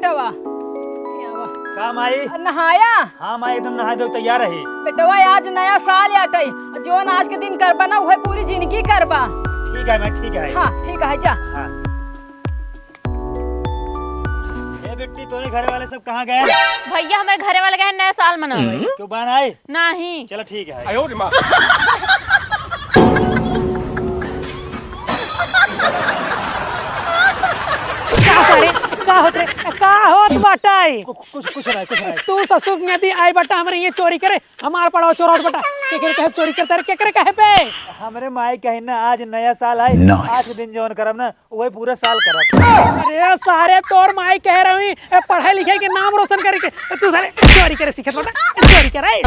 बेटवा। का माई? नहाया? हाँ माई एकदम नहा दो तैयार है। बेटवा आज नया साल आटई, जो आज के दिन करबा ना वही पूरी जिंदगी करबा। ठीक है मैं, ठीक है। हाँ ठीक है जा। हाँ। ये बेटी तोरे घर वाले सब कहाँ गए? भैया हमारे घरे वाले गए नया साल मनावे। क्यों बहन आए? नहीं। चलो ठीक है। का होत रे? का होत बाटाई? कुछ नहीं। तू ससुर नदी आई बटा हमरे ये चोरी करे, हमार पड़ो चोरोट बटा केकरे कहे चोरी करता रे, केकरे कहे पे? हमरे माई कहे ना आज नया साल है, आज के दिन जौन करब ना वही पूरा साल करब। अरे सारे तोर माई कह रही पढ़ाई लिखाई के नाम रोशन करे के, तू सारे चोरी करे सीखत बटा, चोरी करे।